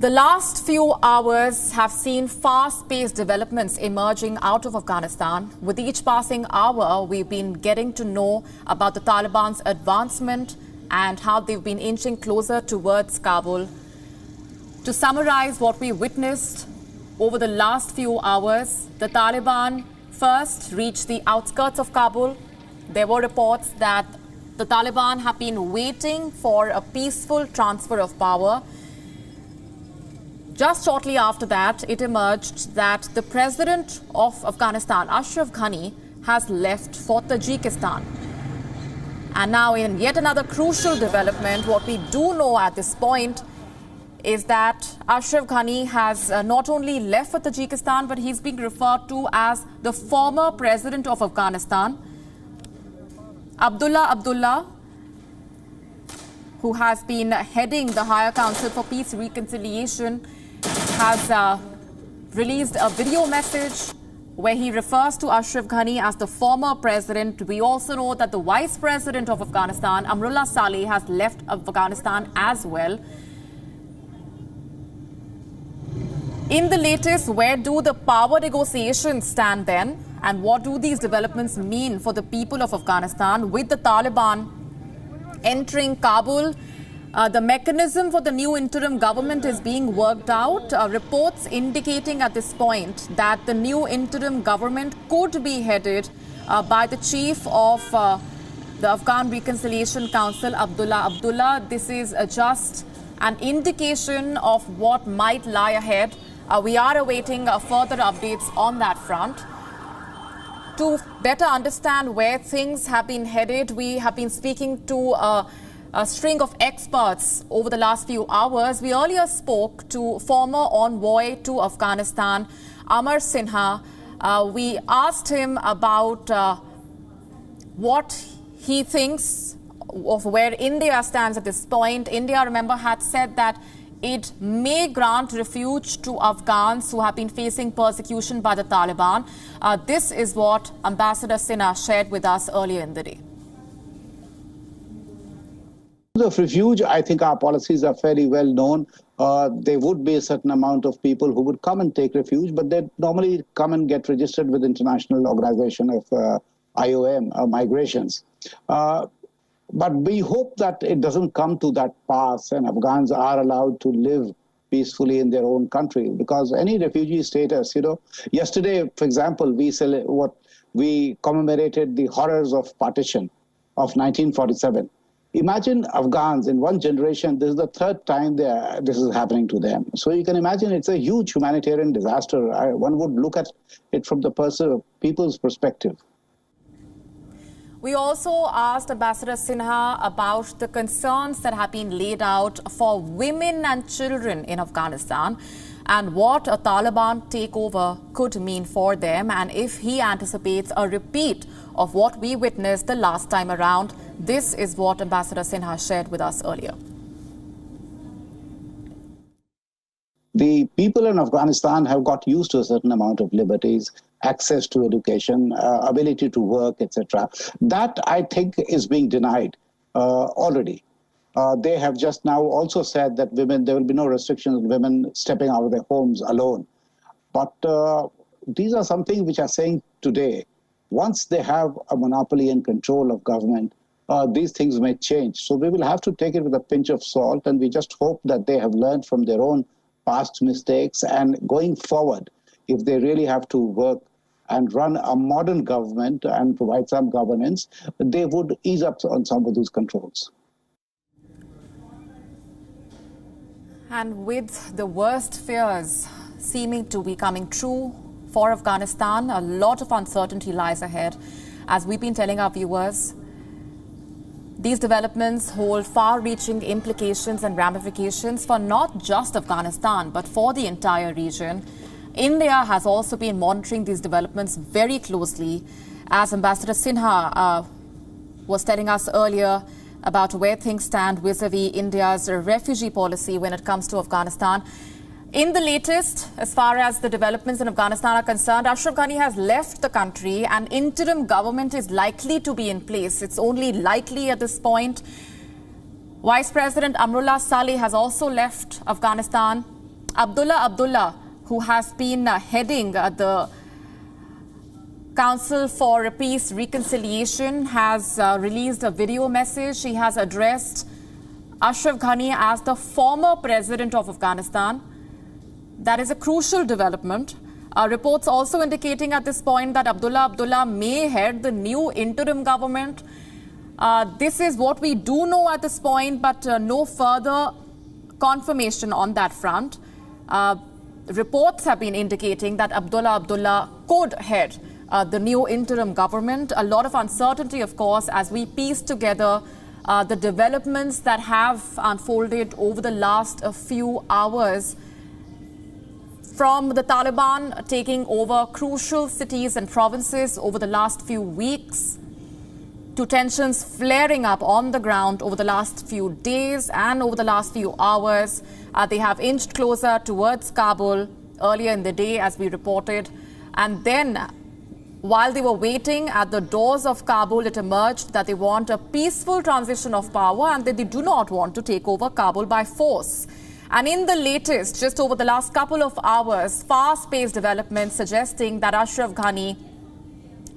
The last few hours have seen fast-paced developments emerging out of Afghanistan. With each passing hour, we've been getting to know about the Taliban's advancement and how they've been inching closer towards Kabul. To summarize what we witnessed over the last few hours, the Taliban first reached the outskirts of Kabul. There were reports that the Taliban have been waiting for a peaceful transfer of power. Just shortly after that, it emerged that the President of Afghanistan, Ashraf Ghani, has left for Tajikistan. And now in yet another crucial development, what we do know at this point is that Ashraf Ghani has not only left for Tajikistan, but he's being referred to as the former President of Afghanistan. Abdullah, who has been heading the Higher Council for Peace Reconciliation, has released a video message where he refers to Ashraf Ghani as the former president. We also know that the Vice President of Afghanistan, Amrullah Saleh, has left Afghanistan as well. In the latest, where do the power negotiations stand then? And what do these developments mean for the people of Afghanistan? With the Taliban entering Kabul, the mechanism for the new interim government is being worked out. Reports indicating at this point that the new interim government could be headed by the chief of the Afghan Reconciliation Council, Abdullah. This is just an indication of what might lie ahead. We are awaiting further updates on that front. To better understand where things have been headed, we have been speaking to a string of experts over the last few hours. We earlier spoke to former envoy to Afghanistan, Amar Sinha. We asked him about what he thinks of where India stands at this point. India, remember, had said that it may grant refuge to Afghans who have been facing persecution by the Taliban. This is what Ambassador Sinha shared with us earlier in the day. Of refuge, I think our policies are fairly well known. There would be a certain amount of people who would come and take refuge, but they'd normally come and get registered with the International Organization of IOM, migrations. But we hope that it doesn't come to that pass and Afghans are allowed to live peacefully in their own country, because any refugee status, yesterday, for example, we commemorated the horrors of partition of 1947. Imagine Afghans in one generation, this is the third time this is happening to them. So you can imagine it's a huge humanitarian disaster. One would look at it from the people's perspective. We also asked Ambassador Sinha about the concerns that have been laid out for women and children in Afghanistan and what a Taliban takeover could mean for them, and if he anticipates a repeat of what we witnessed the last time around. This is what Ambassador Sinha shared with us earlier. The people in Afghanistan have got used to a certain amount of liberties, access to education, ability to work, etc. That, I think, is being denied already. They have just now also said that there will be no restrictions on women stepping out of their homes alone. But these are something which are saying today. Once they have a monopoly and control of government, these things may change. So we will have to take it with a pinch of salt, and we just hope that they have learned from their own past mistakes, and going forward, if they really have to work and run a modern government and provide some governance, they would ease up on some of those controls. And with the worst fears seeming to be coming true for Afghanistan, a lot of uncertainty lies ahead. As we've been telling our viewers, these developments hold far-reaching implications and ramifications for not just Afghanistan, but for the entire region. India has also been monitoring these developments very closely. As Ambassador Sinha was telling us earlier about where things stand vis-a-vis India's refugee policy when it comes to Afghanistan. In the latest, as far as the developments in Afghanistan are concerned, Ashraf Ghani has left the country and interim government is likely to be in place. It's only likely at this point. Vice President Amrullah Saleh has also left Afghanistan. Abdullah, who has been heading the Council for Peace Reconciliation, has released a video message. He has addressed Ashraf Ghani as the former president of Afghanistan. That is a crucial development. Reports also indicating at this point that Abdullah may head the new interim government. This is what we do know at this point, but no further confirmation on that front. Reports have been indicating that Abdullah could head the new interim government. A lot of uncertainty, of course, as we piece together the developments that have unfolded over the last few hours, from the Taliban taking over crucial cities and provinces over the last few weeks, to tensions flaring up on the ground over the last few days and over the last few hours. They have inched closer towards Kabul earlier in the day, as we reported. And then, while they were waiting at the doors of Kabul, it emerged that they want a peaceful transition of power and that they do not want to take over Kabul by force. And in the latest, just over the last couple of hours, fast-paced developments suggesting that Ashraf Ghani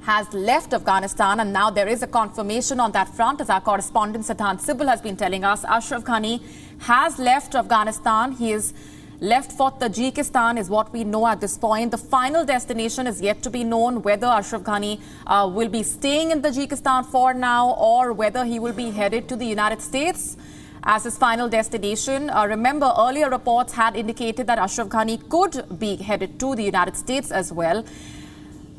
has left Afghanistan, and now there is a confirmation on that front, as our correspondent Sidhant Sibal has been telling us. Ashraf Ghani has left Afghanistan. He is left for Tajikistan, is what we know at this point. The final destination is yet to be known, whether Ashraf Ghani will be staying in Tajikistan for now or whether he will be headed to the United States as his final destination. Remember, earlier reports had indicated that Ashraf Ghani could be headed to the United States as well.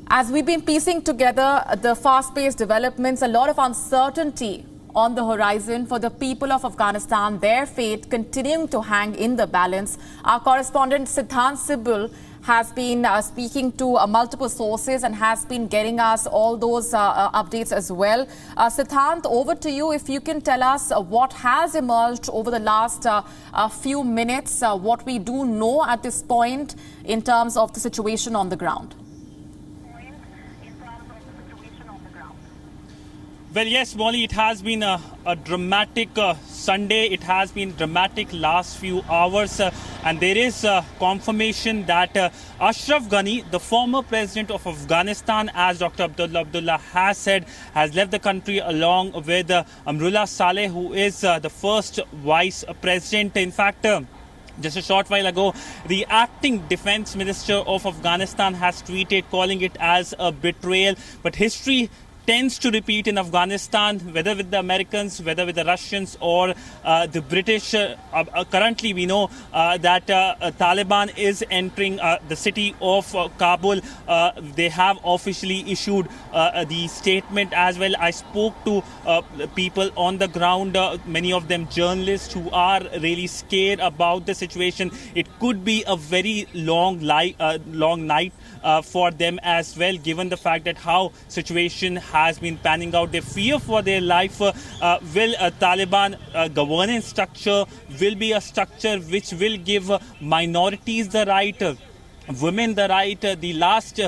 As we've been piecing together the fast-paced developments, a lot of uncertainty on the horizon for the people of Afghanistan, their fate continuing to hang in the balance. Our correspondent Sidhant Sibal has been speaking to multiple sources and has been getting us all those updates as well. Sidhant, over to you. If you can tell us what has emerged over the last few minutes, what we do know at this point in terms of the situation on the ground. Well, yes, Molly, it has been a dramatic Sunday. It has been dramatic last few hours. And there is confirmation that Ashraf Ghani, the former president of Afghanistan, as Dr. Abdullah has said, has left the country along with Amrullah Saleh, who is the first vice president. In fact, just a short while ago, the acting defense minister of Afghanistan has tweeted, calling it as a betrayal. But history tends to repeat in Afghanistan, whether with the Americans, whether with the Russians or the British. Currently, we know that Taliban is entering the city of Kabul. They have officially issued the statement as well. I spoke to people on the ground, many of them journalists, who are really scared about the situation. It could be a very long night for them as well, given the fact that how situation has been panning out. They fear for their life. Will Taliban governance structure will be a structure which will give minorities the right, women the right. The last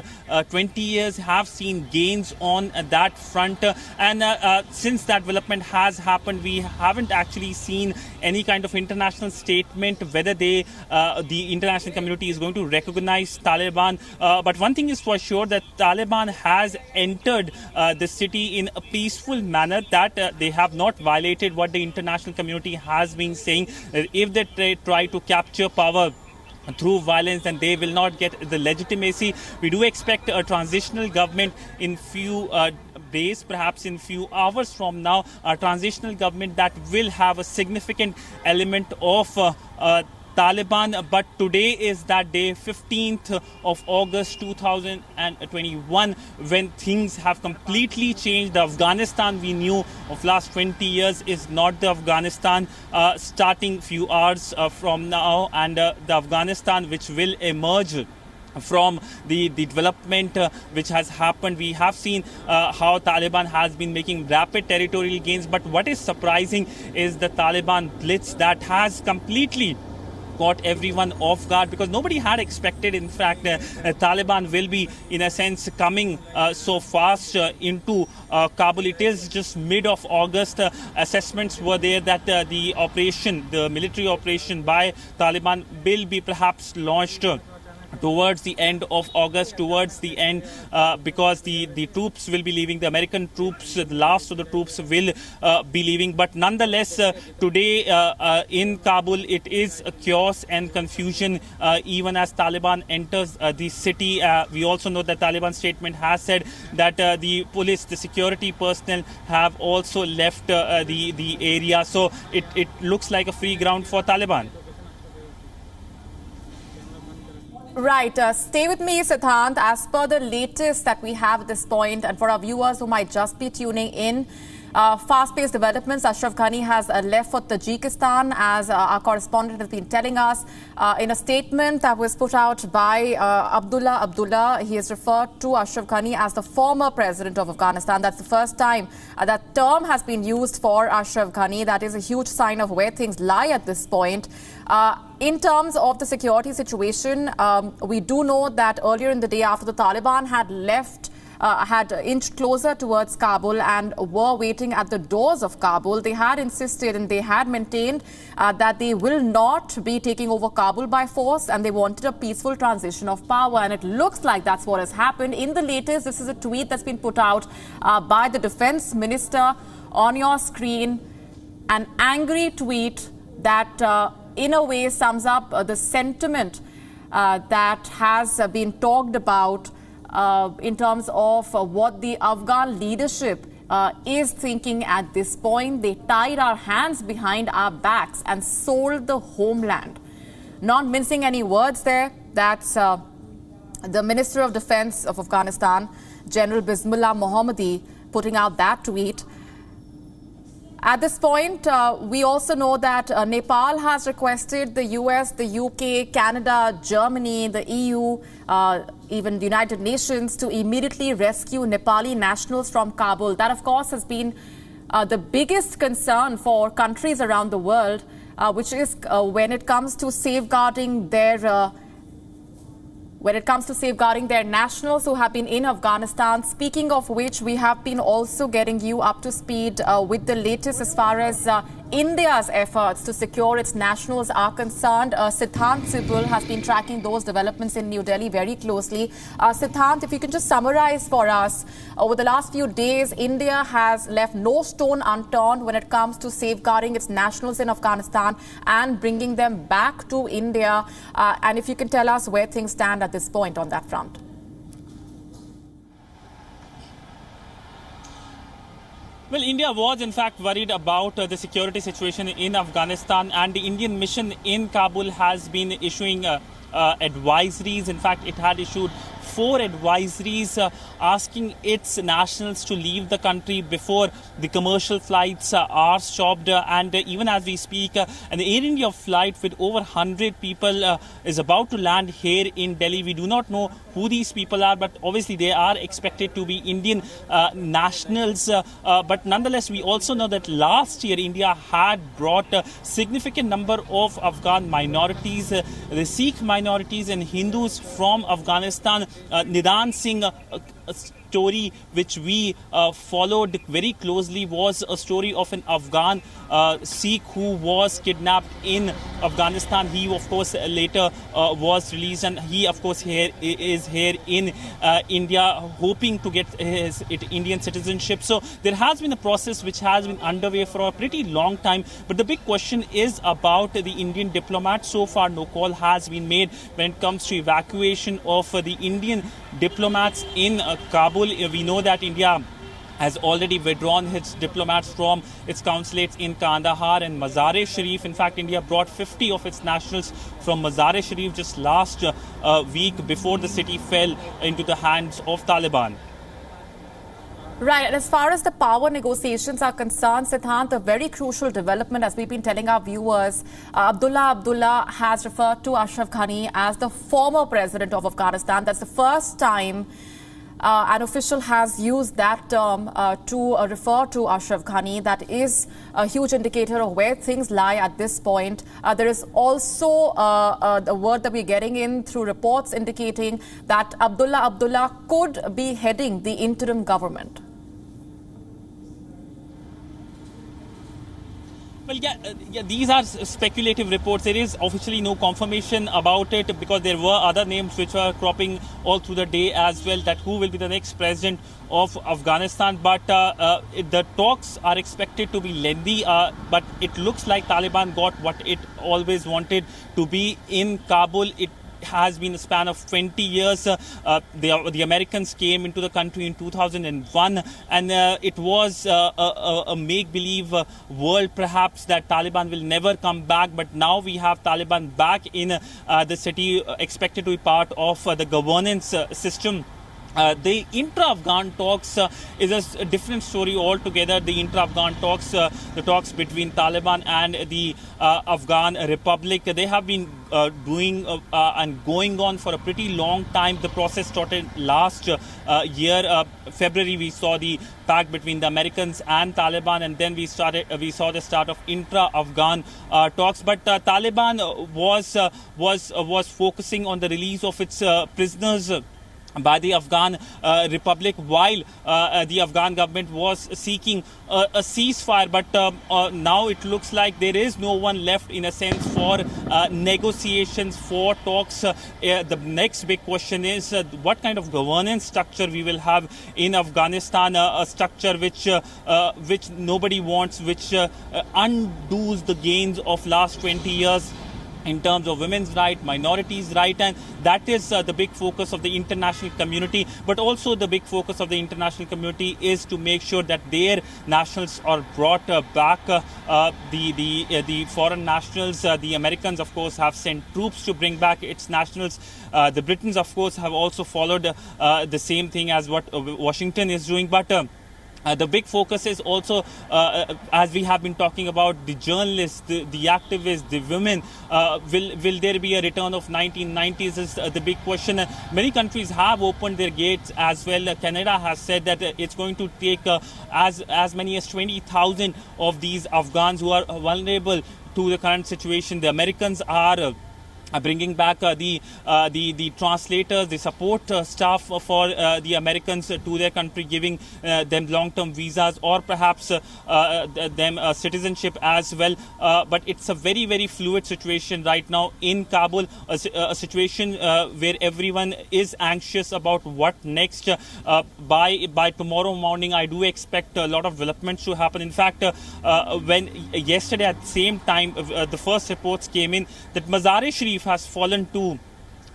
20 years have seen gains on that front, and since that development has happened, we haven't actually seen any kind of international statement whether the international community is going to recognize Taliban. But one thing is for sure, that Taliban has entered the city in a peaceful manner, that they have not violated what the international community has been saying. If they try to capture power through violence, and they will not get the legitimacy. We do expect a transitional government in few days, perhaps in few hours from now, a transitional government that will have a significant element of Taliban. But today is that day, 15th of August 2021, when things have completely changed. The Afghanistan we knew of last 20 years is not the Afghanistan starting few hours from now, and the Afghanistan which will emerge from the development which has happened. We have seen how Taliban has been making rapid territorial gains, but what is surprising is the Taliban blitz that has completely caught everyone off guard, because nobody had expected, in fact, Taliban will be, in a sense, coming so fast into Kabul. It is just mid of August. Assessments were there that the military operation by Taliban will be perhaps launched towards the end of August, towards the end, because the troops will be leaving, the American troops, the last of the troops will be leaving. But nonetheless, today in Kabul, it is chaos and confusion even as Taliban enters the city. We also know that Taliban statement has said that the police, the security personnel have also left the area. So it looks like a free ground for Taliban. Right. Stay with me, Siddhant. As per the latest that we have at this point, and for our viewers who might just be tuning in, fast-paced developments. Ashraf Ghani has left for Tajikistan, as our correspondent has been telling us. In a statement that was put out by Abdullah, he has referred to Ashraf Ghani as the former president of Afghanistan. That's the first time that term has been used for Ashraf Ghani. That is a huge sign of where things lie at this point. In terms of the security situation, we do know that earlier in the day, after the Taliban had left, had inched closer towards Kabul and were waiting at the doors of Kabul, they had insisted and they had maintained that they will not be taking over Kabul by force, and they wanted a peaceful transition of power. And it looks like that's what has happened. In the latest, this is a tweet that's been put out by the defense minister on your screen, an angry tweet that in a way sums up the sentiment that has been talked about in terms of what the Afghan leadership is thinking at this point. They tied our hands behind our backs and sold the homeland. Not mincing any words there, that's the Minister of Defense of Afghanistan, General Bismillah Mohammadi, putting out that tweet. At this point, we also know that Nepal has requested the US, the UK, Canada, Germany, the EU, even the United Nations to immediately rescue Nepali nationals from Kabul. That, of course, has been the biggest concern for countries around the world, which is when it comes to safeguarding their nationals who have been in Afghanistan. Speaking of which, we have been also getting you up to speed with the latest as far as India's efforts to secure its nationals are concerned. Siddhant Sibul has been tracking those developments in New Delhi very closely. Siddhant, if you can just summarize for us, over the last few days, India has left no stone unturned when it comes to safeguarding its nationals in Afghanistan and bringing them back to India. And if you can tell us where things stand at this point on that front. Well, India was in fact worried about the security situation in Afghanistan, and the Indian mission in Kabul has been issuing advisories. In fact, it had issued 4 advisories asking its nationals to leave the country before the commercial flights are stopped. And even as we speak, an Air India flight with over 100 people is about to land here in Delhi. We do not know who these people are, but obviously they are expected to be Indian nationals. But nonetheless, we also know that last year India had brought a significant number of Afghan minorities, the Sikh minorities and Hindus from Afghanistan. Nidan Singh, a story which we followed very closely, was a story of an Afghan Sikh who was kidnapped in Afghanistan. He, of course, later was released, and he, of course, is here in India, hoping to get his Indian citizenship. So there has been a process which has been underway for a pretty long time. But the big question is about the Indian diplomats. So far, no call has been made when it comes to evacuation of the Indian diplomats in Kabul. We know that India has already withdrawn its diplomats from its consulates in Kandahar and Mazar-e-Sharif. In fact, India brought 50 of its nationals from Mazar-e-Sharif just last week before the city fell into the hands of Taliban. Right. And as far as the power negotiations are concerned, Siddhant, a very crucial development, as we've been telling our viewers, Abdullah has referred to Ashraf Ghani as the former president of Afghanistan. That's the first time an official has used that term to refer to Ashraf Ghani. That is a huge indicator of where things lie at this point. There is also the word that we're getting in through reports indicating that Abdullah could be heading the interim government. Well, yeah, these are speculative reports. There is officially no confirmation about it because there were other names which were cropping all through the day as well, that who will be the next president of Afghanistan. But the talks are expected to be lengthy, but it looks like Taliban got what it always wanted to be in Kabul. It has been a span of 20 years. The Americans came into the country in 2001, and it was a make-believe world perhaps that Taliban will never come back. But now we have Taliban back in the city, expected to be part of the governance system. The intra-Afghan talks is a different story altogether. The intra-Afghan talks, the talks between Taliban and the Afghan Republic, they have been doing and going on for a pretty long time. The process started last year, February. We saw the pact between the Americans and Taliban, and then we saw the start of intra-Afghan talks. But Taliban was focusing on the release of its prisoners by the Afghan Republic, while the Afghan government was seeking a ceasefire. But now it looks like there is no one left, in a sense, for negotiations, for talks. The next big question is what kind of governance structure we will have in Afghanistan, a structure which nobody wants, which undoes the gains of last 20 years in terms of women's rights, minorities' rights, and that is the big focus of the international community. But also the big focus of the international community is to make sure that their nationals are brought back. The foreign nationals, the Americans, of course, have sent troops to bring back its nationals. The Britons, of course, have also followed the same thing as what Washington is doing. But the big focus is also, as we have been talking about, the journalists, the activists, the women. Will there be a return of 1990s is the big question. Many countries have opened their gates as well. Canada has said that it's going to take as many as 20,000 of these Afghans who are vulnerable to the current situation. The Americans are bringing back the translators, the support staff for the Americans to their country, giving them long-term visas or perhaps them citizenship as well. But it's a very, very fluid situation right now in Kabul, a situation where everyone is anxious about what next. By tomorrow morning, I do expect a lot of developments to happen. In fact, when yesterday at the same time, the first reports came in that Mazar-e-Sharif has fallen to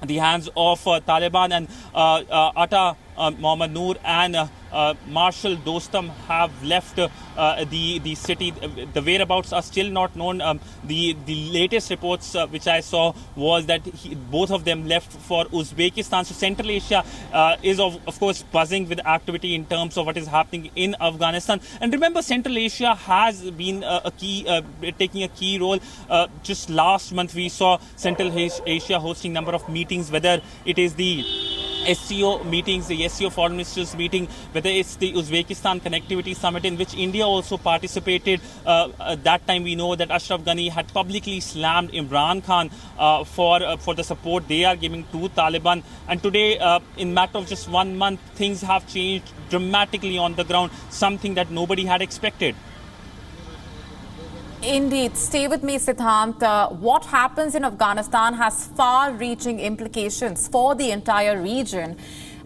the hands of Taliban, and Atta Mohammad Noor and Marshal Dostum have left the city. The whereabouts are still not known. The latest reports which I saw was that both of them left for Uzbekistan. So Central Asia is of course buzzing with activity in terms of what is happening in Afghanistan. And remember, Central Asia has been taking a key role. Just last month we saw Central Asia hosting number of meetings, whether it is the SCO meetings, the SCO foreign ministers meeting, whether it's the Uzbekistan Connectivity Summit in which India also participated. That time we know that Ashraf Ghani had publicly slammed Imran Khan for the support they are giving to Taliban. And today, in matter of just 1 month, things have changed dramatically on the ground, something that nobody had expected. Indeed. Stay with me, Siddhant. What happens in Afghanistan has far-reaching implications for the entire region.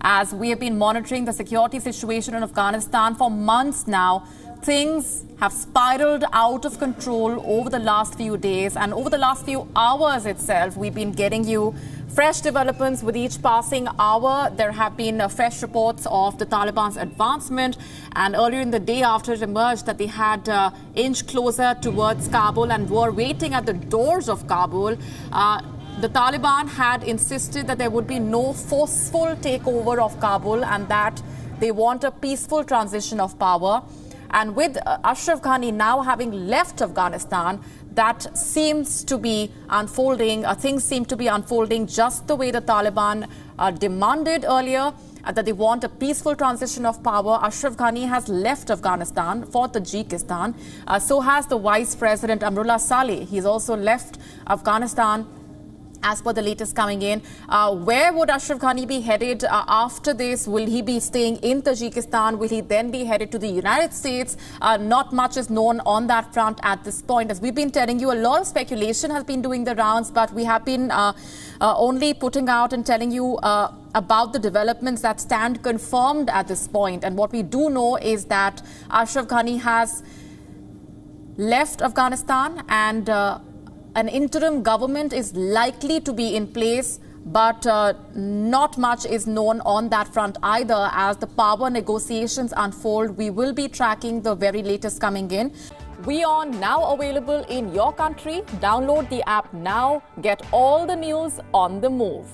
As we have been monitoring the security situation in Afghanistan for months now, things have spiraled out of control over the last few days, and over the last few hours itself, we've been getting you fresh developments with each passing hour. There have been fresh reports of the Taliban's advancement, and earlier in the day after it emerged that they had inched closer towards Kabul and were waiting at the doors of Kabul, the Taliban had insisted that there would be no forceful takeover of Kabul and that they want a peaceful transition of power. And with Ashraf Ghani now having left Afghanistan, that seems to be unfolding. Things seem to be unfolding just the way the Taliban demanded earlier. that they want a peaceful transition of power. Ashraf Ghani has left Afghanistan for Tajikistan. So has the Vice President Amrullah Saleh. He's also left Afghanistan as per the latest coming in. Where would Ashraf Ghani be headed after this? Will he be staying in Tajikistan? Will he then be headed to the United States? Not much is known on that front at this point. As we've been telling you, a lot of speculation has been doing the rounds, but we have been only putting out and telling you about the developments that stand confirmed at this point. And what we do know is that Ashraf Ghani has left Afghanistan, and an interim government is likely to be in place, but not much is known on that front either. As the power negotiations unfold, we will be tracking the very latest coming in. WION now available in your country. Download the app now. Get all the news on the move.